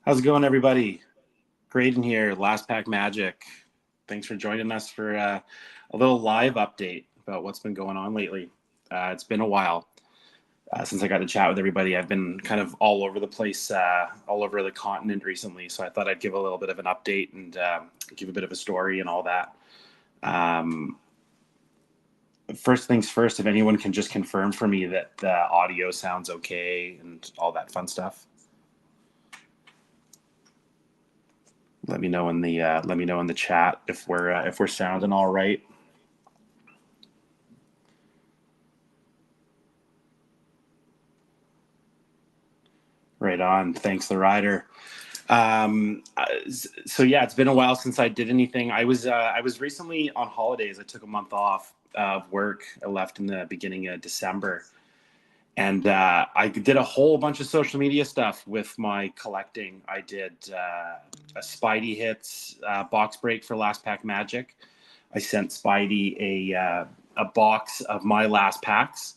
How's it going, everybody? Graydon here, Last Pack Magic. Thanks for joining us for a little live update about what's been going on lately. It's been a while since I got to chat with everybody. I've been kind of all over the place, all over the continent recently, so I thought I'd give a little bit of an update and give a bit of a story and all that. Um, First things first, if anyone can just confirm for me that the audio sounds okay and all that fun stuff. Let me know in the chat if we're sounding all right. Right on. Thanks, the rider. So yeah, it's been a while since I did anything. I was recently on holidays. I took a month off of work. I left in the beginning of December, and I did a whole bunch of social media stuff with my collecting. I did a Spidey hits box break for Last Pack Magic. I sent Spidey a box of my last packs,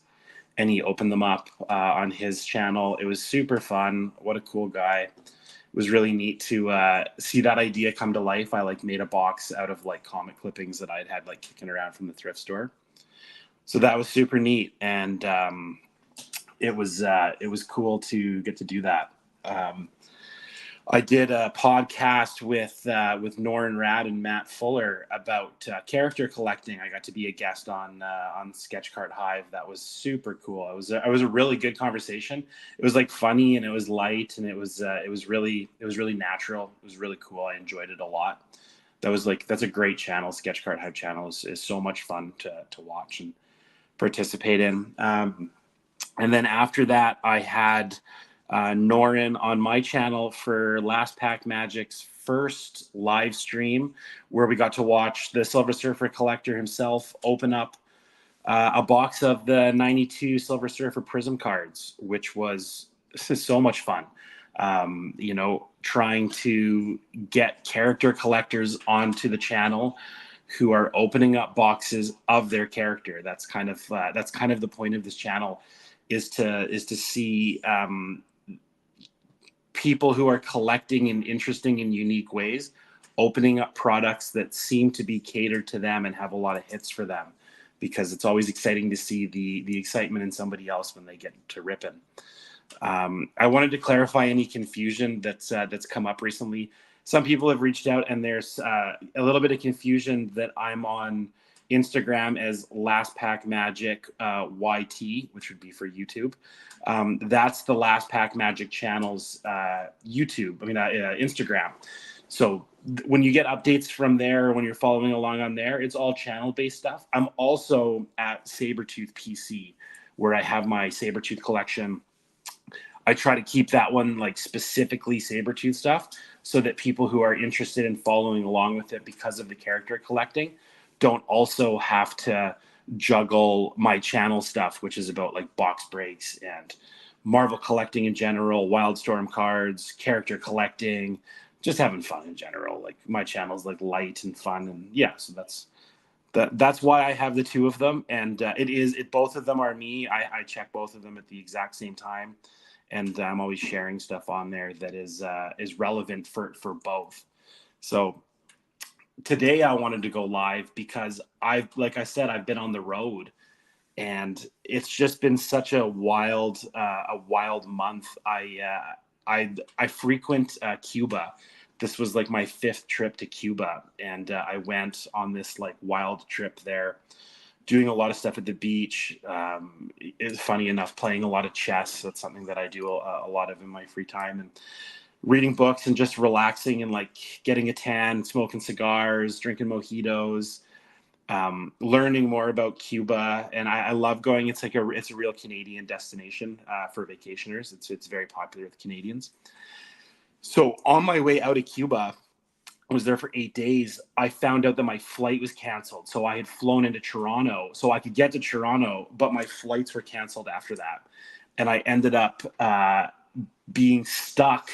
and he opened them up on his channel. It was super fun. What a cool guy. It was really neat to see that idea come to life. I made a box out of comic clippings that I'd had kicking around from the thrift store. So that was super neat, and it was cool to get to do that. I did a podcast with Norin Rad and Matt Fuller about character collecting. I got to be a guest on Sketch Card Hive. That was super cool. It was a really good conversation. It was funny, and it was light, and it was really natural. It was really cool. I enjoyed it a lot. That's a great channel. Sketch Card Hive channel is so much fun to watch and participate in. And then after that, I had Norin on my channel for Last Pack Magic's first live stream, where we got to watch the Silver Surfer collector himself open up a box of the 92 Silver Surfer Prism cards, which was so much fun. Trying to get character collectors onto the channel who are opening up boxes of their character. That's kind of the point of this channel, is to see people who are collecting in interesting and unique ways, opening up products that seem to be catered to them and have a lot of hits for them, because it's always exciting to see the excitement in somebody else when they get to ripping. I wanted to clarify any confusion that's come up recently. Some people have reached out, and there's a little bit of confusion that I'm on Instagram as Last Pack Magic YT, which would be for YouTube. That's the Last Pack Magic channel's Instagram. So when you get updates from there, when you're following along on there, it's all channel-based stuff. I'm also at Sabretooth PC, where I have my Sabretooth collection. I try to keep that one specifically Sabretooth stuff, so that people who are interested in following along with it because of the character collecting don't also have to juggle my channel stuff, which is about box breaks and Marvel collecting in general, Wildstorm cards, character collecting, just having fun in general. My channel's light and fun, and yeah, so that's why I have the two of them, and both of them are me. I check both of them at the exact same time, and I'm always sharing stuff on there that is relevant for both. So today I wanted to go live because like I said, I've been on the road, and it's just been such a wild month. I frequent Cuba. This was my fifth trip to Cuba, and I went on this wild trip there, doing a lot of stuff at the beach. It's funny enough, playing a lot of chess. That's something that I do a lot of in my free time, and reading books and just relaxing and getting a tan, smoking cigars, drinking mojitos, learning more about Cuba. And I love going. It's it's a real Canadian destination for vacationers. It's very popular with Canadians. So on my way out of Cuba, I was there for 8 days. I found out that my flight was canceled. So I had flown into Toronto so I could get to Toronto, but my flights were canceled after that. And I ended up being stuck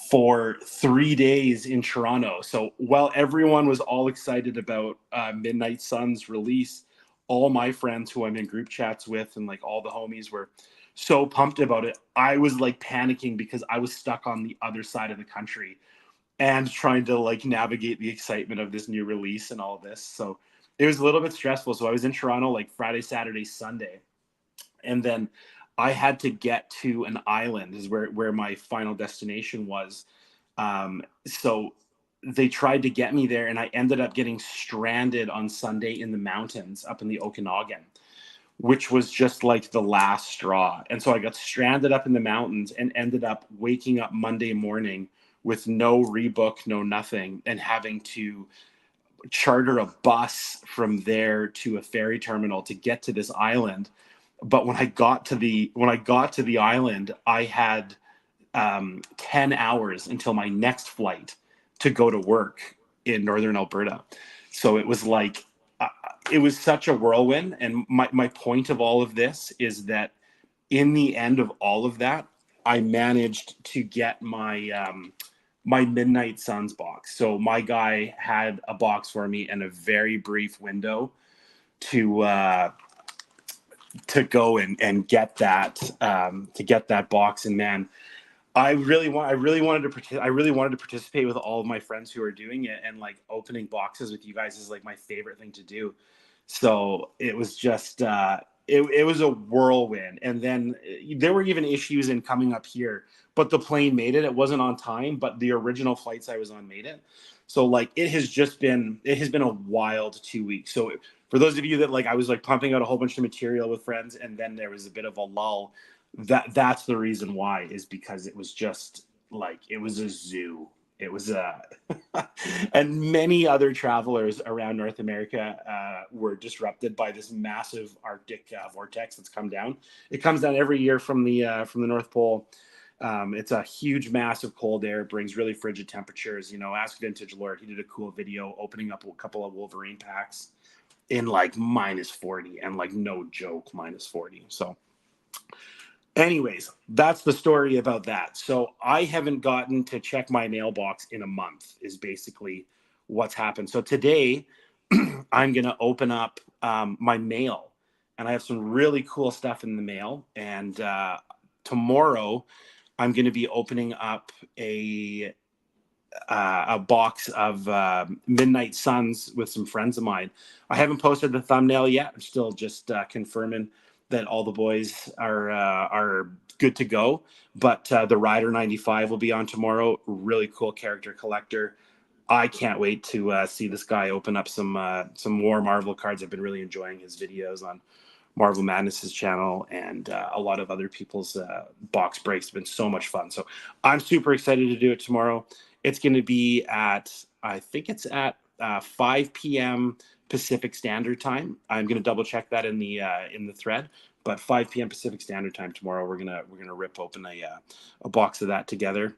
for 3 days in Toronto. So while everyone was all excited about Midnight Sun's release, all my friends who I'm in group chats with and all the homies were so pumped about it. I was like panicking because I was stuck on the other side of the country and trying to like navigate the excitement of this new release and all this. So it was a little bit stressful. So I was in Toronto like Friday, Saturday, Sunday, and then I had to get to an island is where my final destination was. So they tried to get me there, and I ended up getting stranded on Sunday in the mountains up in the Okanagan, which was just like the last straw. And so I got stranded up in the mountains and ended up waking up Monday morning with no rebook, no nothing, and having to charter a bus from there to a ferry terminal to get to this island. But when I got to the island, I had 10 hours until my next flight to go to work in northern Alberta. So it was like, it was such a whirlwind. And my point of all of this is that in the end of all of that, I managed to get my Midnight Suns box. So my guy had a box for me and a very brief window to go and get that box. And man, I really wanted to participate with all of my friends who are doing it, and like opening boxes with you guys is like my favorite thing to do. So it was just it was a whirlwind. And then there were even issues in coming up here, but the plane made it. It wasn't on time, but the original flights I was on made it. So like it has been a wild 2 weeks. So for those of you that like, I was like pumping out a whole bunch of material with friends, and then there was a bit of a lull. That's the reason why, is because it was just like, it was a zoo. It was and many other travelers around North America were disrupted by this massive Arctic vortex that's come down. It comes down every year from the North Pole. It's a huge mass of cold air. It brings really frigid temperatures. You know, ask Vintage Lord. He did a cool video opening up a couple of Wolverine packs in like -40, and like no joke, -40. So anyways, that's the story about that. So I haven't gotten to check my mailbox in a month is basically what's happened. So today I'm going to open up my mail, and I have some really cool stuff in the mail. And tomorrow I'm going to be opening up a box of Midnight Suns with some friends of mine. I haven't posted the thumbnail yet. I'm still just confirming that all the boys are good to go. But the Rider 95 will be on tomorrow. Really cool character collector. I can't wait to see this guy open up some more Marvel cards. I've been really enjoying his videos on Marvel Madness's channel, and a lot of other people's box breaks. Have been so much fun. So I'm super excited to do it tomorrow. It's going to be I think it's at 5 p.m. Pacific Standard Time. I'm going to double check that in the thread, but 5 p.m. Pacific Standard Time tomorrow, we're gonna rip open a box of that together.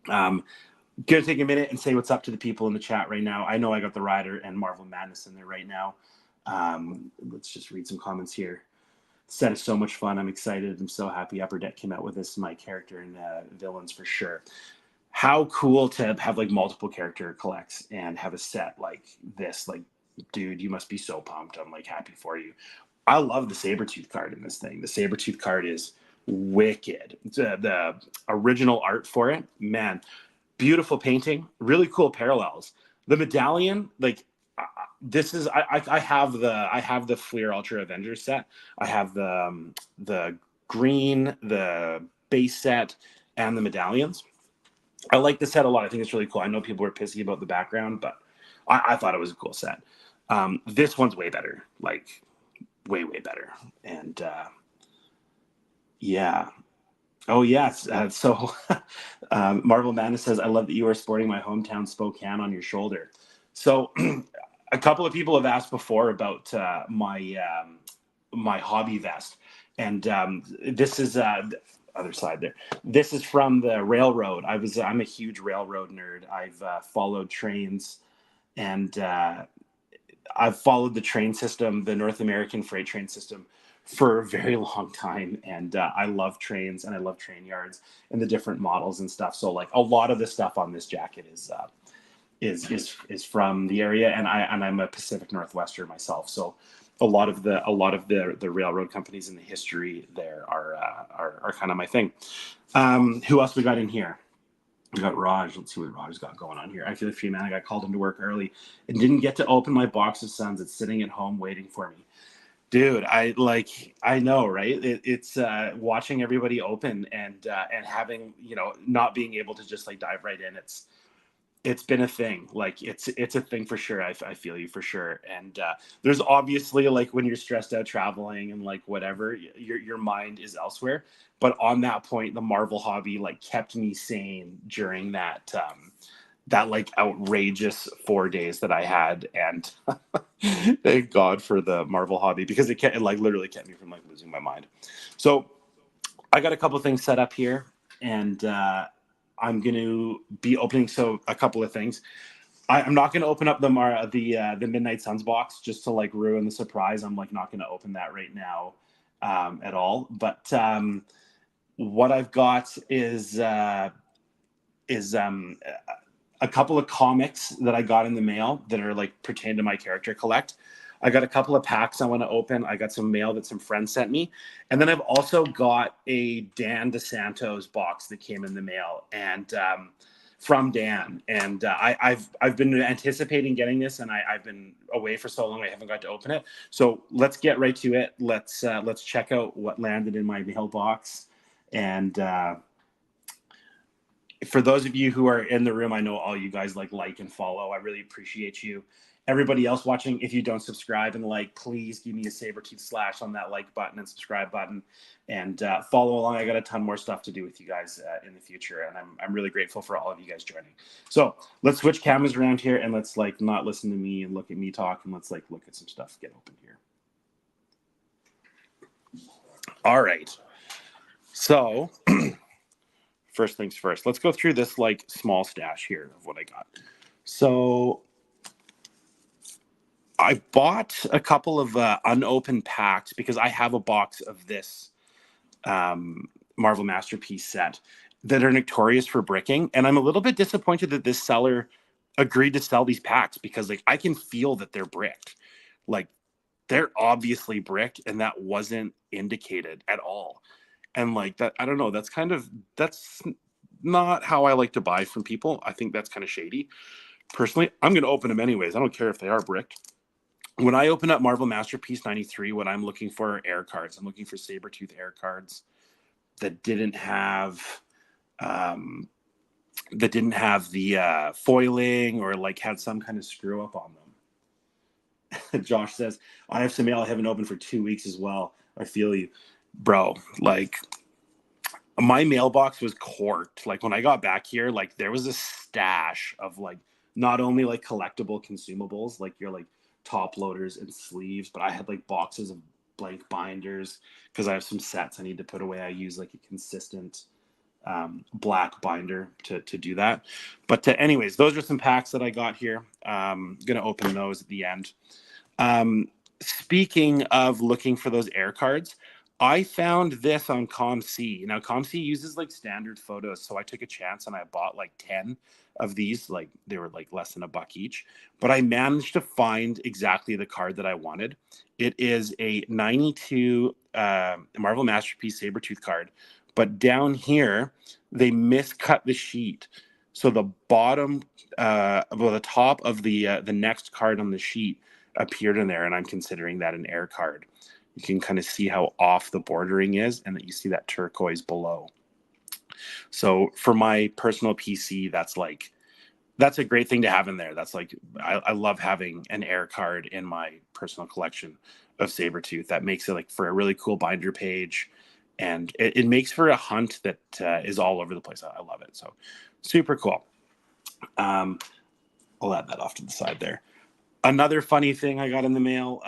Gonna take a minute and say what's up to the people in the chat right now. I know I got the Rider and Marvel Madness in there right now. Let's just read some comments here. Set is so much fun. I'm excited. I'm so happy Upper Deck came out with this. My character and villains for sure. How cool to have like multiple character collects and have a set like this. Like, dude, you must be so pumped. I'm like happy for you. I love the Sabretooth card in this thing. The Sabretooth card is wicked. The original art for it, man, beautiful painting, really cool parallels. The medallion, like this is I have the Fleer Ultra Avengers set. I have the green, the base set, and the medallions. I like the set a lot. I think it's really cool. I know people were pissy about the background, but I thought it was a cool set. This one's way better, like way better. And yeah. Oh yes. So Marvel Madness says, "I love that you are sporting my hometown Spokane on your shoulder." So a couple of people have asked before about my hobby vest, and this is other side there. This is from the railroad. I'm a huge railroad nerd. I've followed trains, and I've followed the train system, the North American freight train system, for a very long time. And I love trains, and I love train yards and the different models and stuff. So like a lot of the stuff on this jacket is from the area, and I'm a Pacific Northwester myself. So a lot of the railroad companies in the history there are kind of my thing. Who else we got in here? We got Raj. Let's see what Raj's got going on here. I feel free, man. I got called into work early and didn't get to open my box of Suns. It's sitting at home waiting for me. Dude, I know, right? It's watching everybody open and having, not being able to just like dive right in. It's been a thing. Like it's a thing for sure. I feel you for sure. And there's obviously like when you're stressed out traveling and like whatever, your mind is elsewhere. But on that point, the Marvel hobby like kept me sane during that like outrageous 4 days that I had. And thank God for the Marvel hobby, because it like literally kept me from like losing my mind. So I got a couple things set up here, and I'm going to be opening. So a couple of things. I'm not going to open up the Midnight Suns box just to like ruin the surprise. I'm like not going to open that right now at all. But what I've got is a couple of comics that I got in the mail that are like pertain to my character collect. I got a couple of packs I want to open. I got some mail that some friends sent me. And then I've also got a Dan Santos box that came in the mail and from Dan. And I've been anticipating getting this, and I've been away for so long I haven't got to open it. So let's get right to it. Let's check out what landed in my mailbox. And for those of you who are in the room, I know all you guys like and follow. I really appreciate you. Everybody else watching, if you don't subscribe and like, please give me a saber-tooth slash on that like button and subscribe button, and follow along. I got a ton more stuff to do with you guys in the future, and I'm really grateful for all of you guys joining. So let's switch cameras around here, and let's like not listen to me and look at me talk, and let's like look at some stuff get open here. All right. So first things first, let's go through this like small stash here of what I got. So I bought a couple of unopened packs because I have a box of this Marvel Masterpiece set that are notorious for bricking. And I'm a little bit disappointed that this seller agreed to sell these packs, because like I can feel that they're bricked. Like they're obviously bricked, and that wasn't indicated at all. And like that, I don't know, that's not how I like to buy from people. I think that's kind of shady. Personally, I'm going to open them anyways. I don't care if they are bricked. When I open up Marvel Masterpiece 93, what I'm looking for are air cards. I'm looking for Sabretooth air cards that didn't have the foiling, or like had some kind of screw up on them. Josh says, I have some mail I haven't opened for 2 weeks as well. I feel you, bro. Like my mailbox was corked. Like when I got back here, like there was a stash of like not only like collectible consumables, like your like top loaders and sleeves, but I had like boxes of blank binders because I have some sets I need to put away. I use like a consistent black binder to do that. But anyways, those are some packs that I got here. Gonna open those at the end. Speaking of looking for those air cards, I found this on ComC. Now, ComC uses like standard photos, so I took a chance and I bought like 10 of these. Like they were like less than $1 each, but I managed to find exactly the card that I wanted. It is a 92 Marvel Masterpiece Sabretooth card, but down here they miscut the sheet. So the bottom, the top of the next card on the sheet appeared in there, and I'm considering that an air card. You can kind of see how off the bordering is, and that you see that turquoise below. So for my personal PC, that's a great thing to have in there. That's like, I love having an air card in my personal collection of Sabretooth. That makes it like for a really cool binder page, and it makes for a hunt that is all over the place. I love it. So super cool. I'll add that off to the side there. Another funny thing I got in the mail,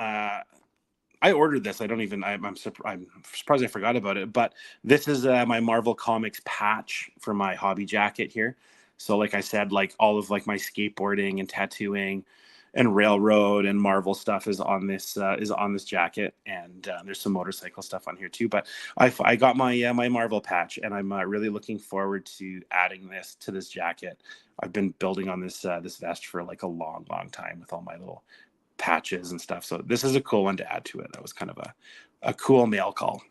I ordered this. I'm surprised I forgot about it, but this is my Marvel Comics patch for my hobby jacket here. So like I said, like all of like my skateboarding and tattooing and railroad and Marvel stuff is on this jacket, and there's some motorcycle stuff on here too. But I got my my Marvel patch, and I'm really looking forward to adding this to this jacket. I've been building on this vest for like a long time with all my little patches and stuff. So this is a cool one to add to it. That was kind of a cool mail call.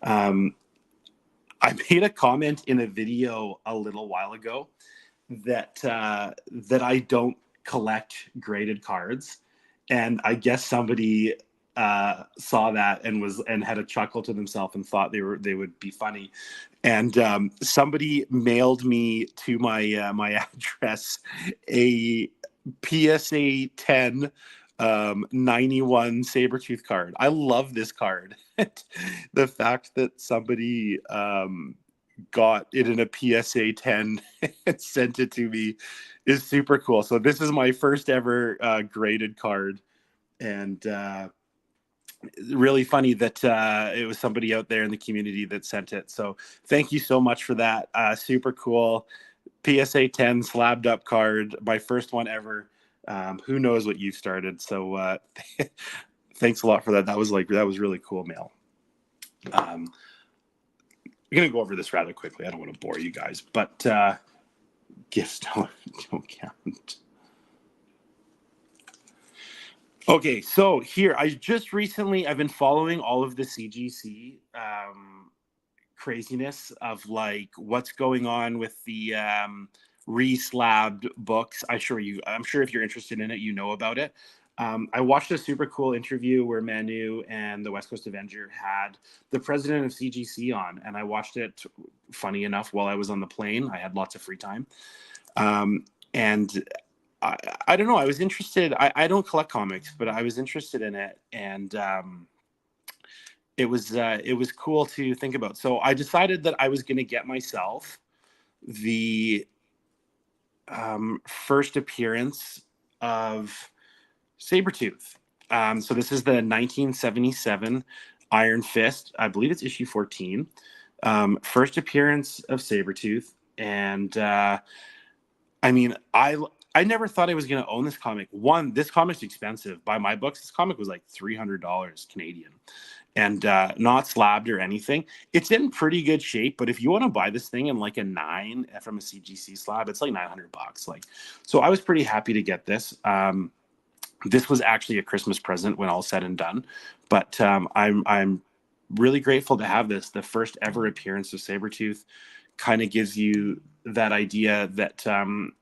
I made a comment in a video a little while ago that I don't collect graded cards, and I guess somebody saw that and had a chuckle to themselves and thought they would be funny, and somebody mailed me to my my address a PSA 10 91 Sabretooth card. I love this card. The fact that somebody got it in a PSA 10 and sent it to me is super cool. So this is my first ever graded card, and really funny that it was somebody out there in the community that sent it. So thank you so much for that. Super cool. PSA 10 slabbed up card, my first one ever. Who knows what you started? So thanks a lot for that. That was really cool mail. I'm gonna go over this rather quickly. I don't want to bore you guys, but gifts don't count. Okay, so here I've been following all of the CGC craziness of like what's going on with the re-slabbed books. I'm sure if you're interested in it, you know about it. I watched a super cool interview where Manu and the West Coast Avenger had the president of CGC on, and I watched it, funny enough, while I was on the plane. I had lots of free time. And I don't know, I was interested. I don't collect comics, but I was interested in it. And it was cool to think about. So I decided that I was going to get myself the first appearance of Sabretooth. So this is the 1977 Iron Fist. I believe it's issue 14. First appearance of Sabretooth. And I mean, I never thought I was going to own this comic. One, this comic's expensive. By my books, this comic was like $300 Canadian. And not slabbed or anything. It's in pretty good shape, but if you want to buy this thing in like a 9 from a CGC slab, it's like $900. Like, so I was pretty happy to get this. This was actually a Christmas present when all said and done, but I'm really grateful to have this. The first ever appearance of Sabretooth kind of gives you that idea that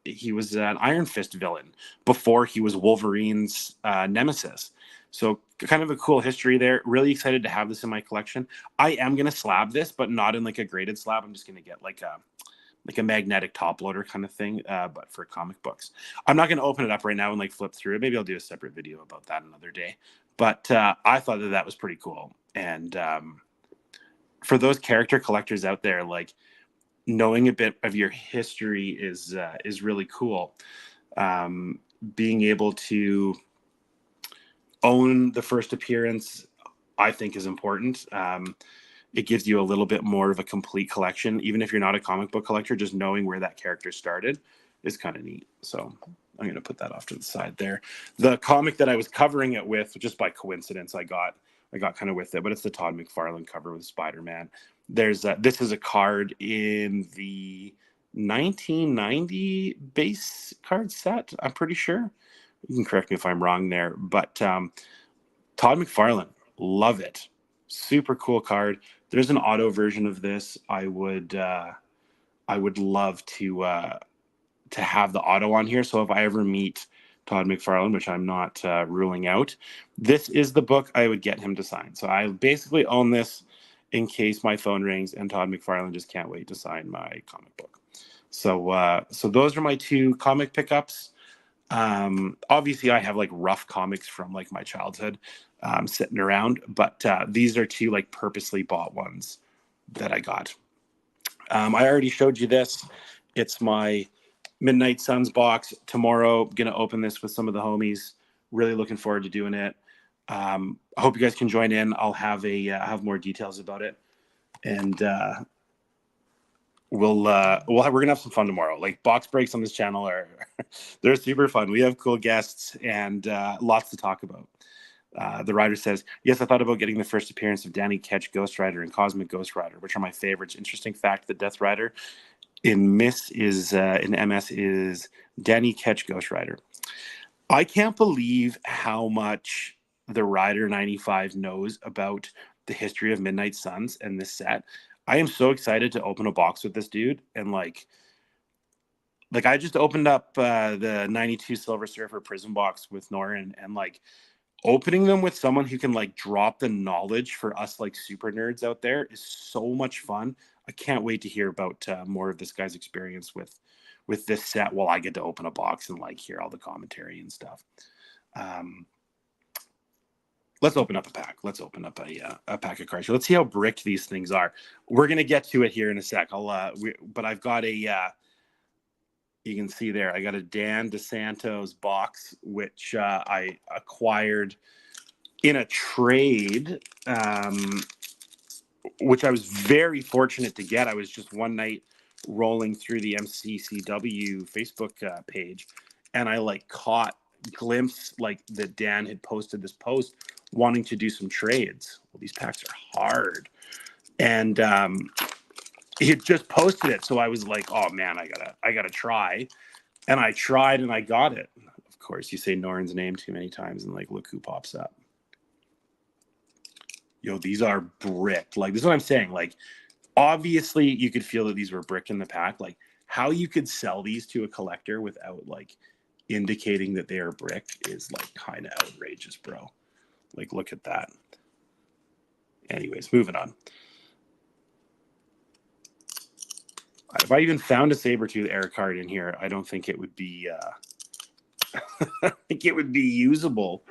he was an Iron Fist villain before he was Wolverine's nemesis. So kind of a cool history there. Really excited to have this in my collection. I am going to slab this, but not in like a graded slab. I'm just going to get like a magnetic top loader kind of thing, but for comic books. I'm not going to open it up right now and like flip through it. Maybe I'll do a separate video about that another day. But I thought that was pretty cool. And for those character collectors out there, like knowing a bit of your history is really cool. Being able to own the first appearance, I think, is important. It gives you a little bit more of a complete collection. Even if you're not a comic book collector, just knowing where that character started is kind of neat. So I'm going to put that off to the side there. The comic that I was covering it with, just by coincidence, I got kind of with it, but it's the Todd McFarlane cover with Spider-Man. This is a card in the 1990 base card set, I'm pretty sure. You can correct me if I'm wrong there, but Todd McFarlane, love it. Super cool card. There's an auto version of this. I would love to have the auto on here. So if I ever meet Todd McFarlane, which I'm not ruling out, this is the book I would get him to sign. So I basically own this in case my phone rings and Todd McFarlane just can't wait to sign my comic book. So those are my two comic pickups. Obviously I have like rough comics from like my childhood sitting around, but these are two like purposely bought ones that I got. I already showed you this. It's my Midnight Suns box. Tomorrow, gonna open this with some of the homies. Really looking forward to doing it. I hope you guys can join in. I'll have have more details about it, and we're gonna have some fun tomorrow. Like, box breaks on this channel they're super fun. We have cool guests and lots to talk about. The writer says, yes, I thought about getting the first appearance of Danny Ketch, Ghost Rider, and Cosmic Ghost Rider, which are my favorites. Interesting fact, the Death Rider in MS is Danny Ketch, Ghost Rider. I can't believe how much the Rider 95 knows about the history of Midnight Suns and this set. I am so excited to open a box with this dude. And like I just opened up the 92 Silver Surfer Prism box with Norin, and like opening them with someone who can like drop the knowledge for us like super nerds out there is so much fun. I can't wait to hear about more of this guy's experience with this set while I get to open a box and like hear all the commentary and stuff. Um, let's open up a pack. Let's open up a pack of cards. Let's see how bricked these things are. We're gonna get to it here in a sec. But I've got a you can see there, I got a Dan Santos box, which I acquired in a trade, which I was very fortunate to get. I was just one night rolling through the MCCW Facebook page, and I like caught glimpse like that Dan had posted this post wanting to do some trades. Well, these packs are hard, and he had just posted it, so I was like, oh man, I gotta try. And I tried and I got it. Of course, you say Norin's name too many times and like look who pops up. Yo, these are bricked. Like, this is what I'm saying. Like, obviously you could feel that these were bricked in the pack. Like, how you could sell these to a collector without like indicating that they are bricked is like kind of outrageous, bro. Like, look at that. Anyways, moving on. If I even found a Sabretooth air card in here, I don't think it would be I think it would be usable.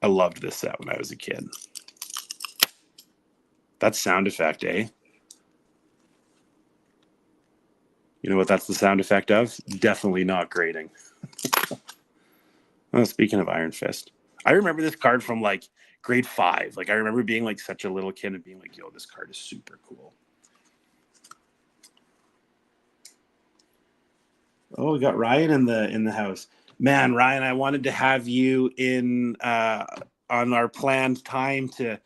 I loved this set when I was a kid. That sound effect, eh? You know what that's the sound effect of? Definitely not Graydon. Oh, speaking of Iron Fist, I remember this card from like grade 5. Like, I remember being like such a little kid and being like, yo, this card is super cool. Oh, we got Ryan in the house. Man, Ryan, I wanted to have you in on our planned time to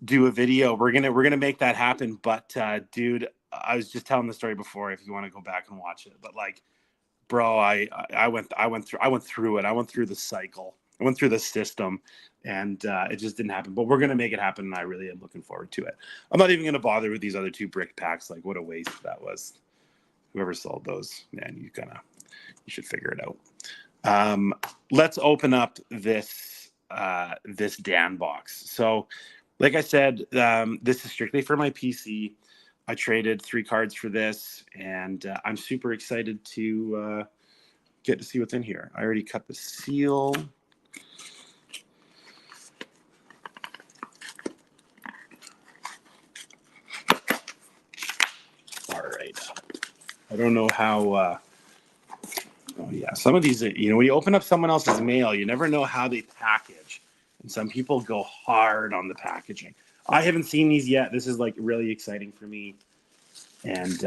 do a video. We're gonna make that happen. But dude, I was just telling the story before. If you want to go back and watch it, but like, bro, I went through it. I went through the cycle. I went through the system, and it just didn't happen. But we're gonna make it happen, and I really am looking forward to it. I'm not even gonna bother with these other 2 brick packs. Like, what a waste that was. Whoever sold those, man, you should figure it out. Let's open up this this Dan box. So, like I said, this is strictly for my PC. I traded 3 cards for this, and I'm super excited to get to see what's in here. I already cut the seal. All right. I don't know how. Oh yeah, some of these, you know, when you open up someone else's mail, you never know how they package, and some people go hard on the packaging. I haven't seen these yet. This is like really exciting for me, and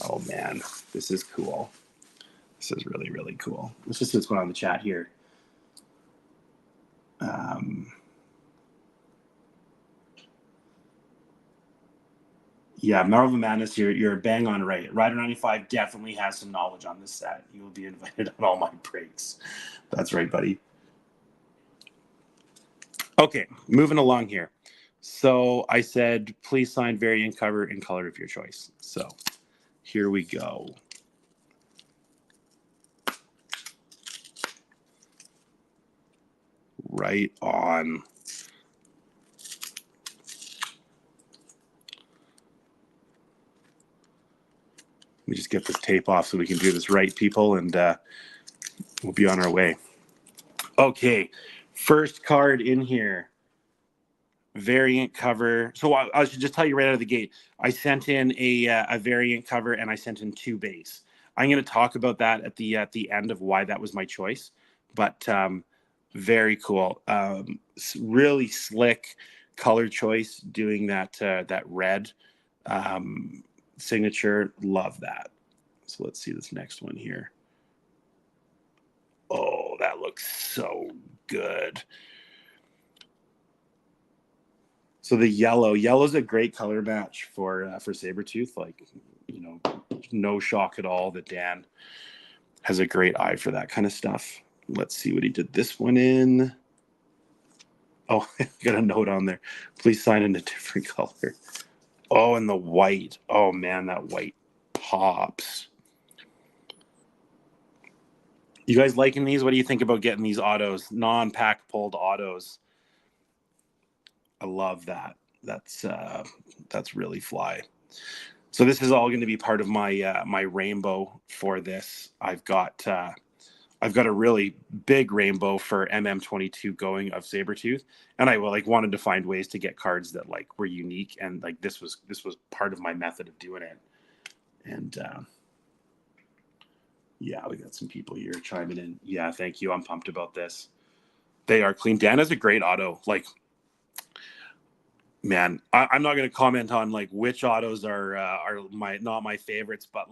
oh man, this is cool. This is really, really cool. Let's just see what's going on in the chat here. Yeah, Marvel Madness, you're bang on right. Rider 95 definitely has some knowledge on this set. You will be invited on all my breaks. That's right, buddy. Okay, moving along here. So I said, please sign variant cover in color of your choice. So here we go. Right on. Let me just get this tape off so we can do this right, people, and we'll be on our way. Okay, first card in here. Variant cover. So I should just tell you right out of the gate, I sent in a variant cover and I sent in 2 base. I'm going to talk about that at the end of why that was my choice. But very cool. Really slick color choice doing that red signature. Love that. So let's see this next one here. Oh, that looks so good. So the yellow's a great color match for Sabretooth. Like, you know, no shock at all that Dan has a great eye for that kind of stuff. Let's see what he did this one in. Oh, I got a note on there. Please sign in a different color. Oh, and the white. Oh, man, that white pops. You guys liking these? What do you think about getting these autos, non-pack pulled autos? I love that. That's really fly. So this is all going to be part of my my rainbow for this. I've got a really big rainbow for MM22 going of Sabretooth, and I wanted to find ways to get cards that were unique, and this was part of my method of doing it. And yeah, we got some people here chiming in. Yeah, thank you. I'm pumped about this. They are clean. Dan is a great auto. Man, I'm not going to comment on which autos are not my favorites, but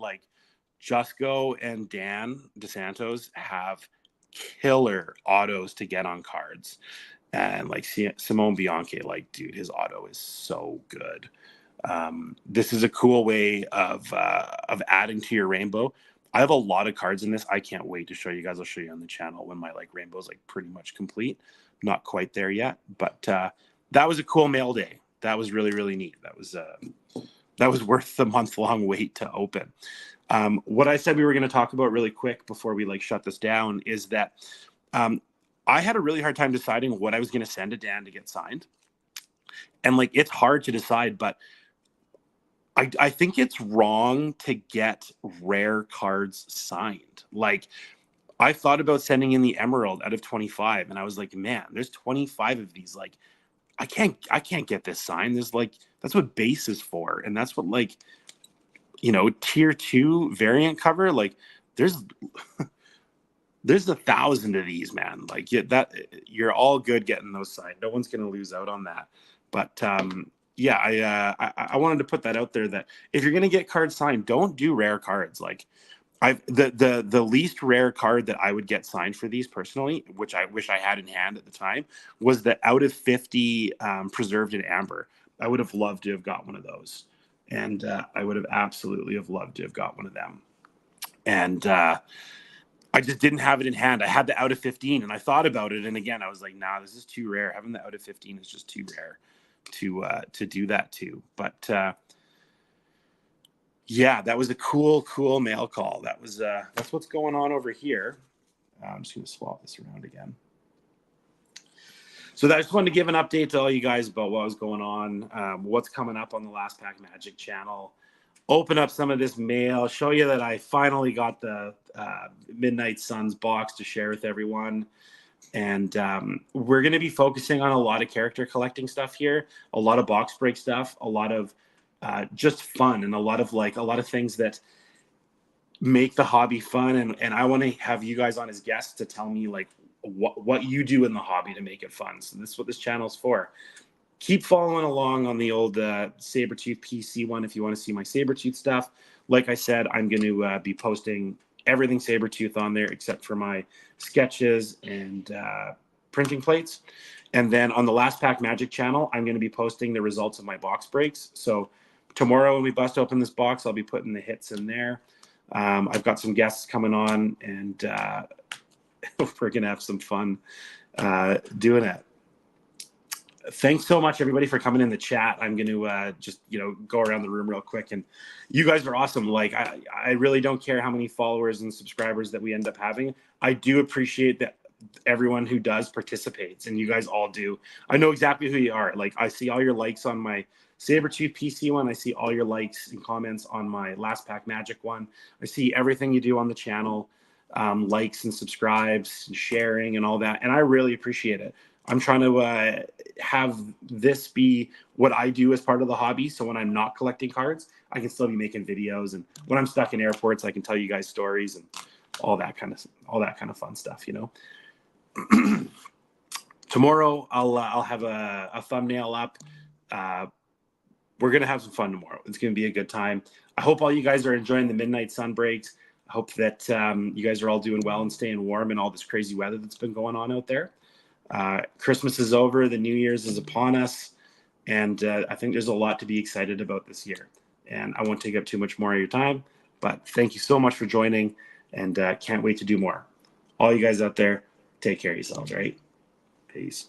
Jusco and Dan DeSantos have killer autos to get on cards, and Simone Bianchi, dude, his auto is so good. This is a cool way of adding to your rainbow. I have a lot of cards in this. I can't wait to show you guys. I'll show you on the channel when my rainbow's pretty much complete. Not quite there yet, but that was a cool mail day. That was really, really neat. That was worth the month-long wait to open. What I said we were going to talk about really quick before we shut this down is that I had a really hard time deciding what I was going to send to Dan to get signed. And it's hard to decide, but I think it's wrong to get rare cards signed. I thought about sending in the Emerald out of 25, and I was like, man, there's 25 of these. I can't get this signed. There's that's what base is for, and that's what tier 2 variant cover. There's 1,000 of these, man. You're all good getting those signed. No one's gonna lose out on that. But yeah, I wanted to put that out there that if you're gonna get cards signed, don't do rare cards. The least rare card that I would get signed for these personally, which I wish I had in hand at the time, was the out of 50 preserved in amber. I would have loved to have got one of those, and I would have absolutely have loved to have got one of them. And I just didn't have it in hand. I had the out of 15, and I thought about it, and again, I was like, nah, this is too rare. Having the out of 15 is just too rare to do that too. But yeah, that was a cool mail call. That's what's going on over here. I'm just going to swap this around again. So I just wanted to give an update to all you guys about what was going on, what's coming up on the Last Pack Magic channel. Open up some of this mail, show you that I finally got the Midnight Suns box to share with everyone. And we're going to be focusing on a lot of character collecting stuff here, a lot of box break stuff, a lot of just fun, and a lot of things that make the hobby fun. And I want to have you guys on as guests to tell me what you do in the hobby to make it fun. So this is what this channel is for. Keep following along on the old Sabretooth PC one if you want to see my Sabretooth stuff. Like I said, I'm going to be posting everything Sabretooth on there except for my sketches and printing plates. And then on the Last Pack Magic channel, I'm going to be posting the results of my box breaks. So tomorrow when we bust open this box, I'll be putting the hits in there. I've got some guests coming on, and we're going to have some fun doing it. Thanks so much, everybody, for coming in the chat. I'm going to just, go around the room real quick. And you guys are awesome. I really don't care how many followers and subscribers that we end up having. I do appreciate that everyone who does participates, and you guys all do. I know exactly who you are. I see all your likes on my Sabretooth PC one. I see all your likes and comments on my Last Pack Magic one. I see everything you do on the channel, likes and subscribes and sharing and all that. And I really appreciate it. I'm trying to have this be what I do as part of the hobby. So when I'm not collecting cards, I can still be making videos. And when I'm stuck in airports, I can tell you guys stories and all that kind of fun stuff, Tomorrow, I'll have a thumbnail up. We're going to have some fun tomorrow. It's going to be a good time. I hope all you guys are enjoying the midnight sun breaks. I hope that you guys are all doing well and staying warm in all this crazy weather that's been going on out there. Christmas is over. The New Year's is upon us. And I think there's a lot to be excited about this year. And I won't take up too much more of your time. But thank you so much for joining. and can't wait to do more. All you guys out there, take care of yourselves, right? Peace.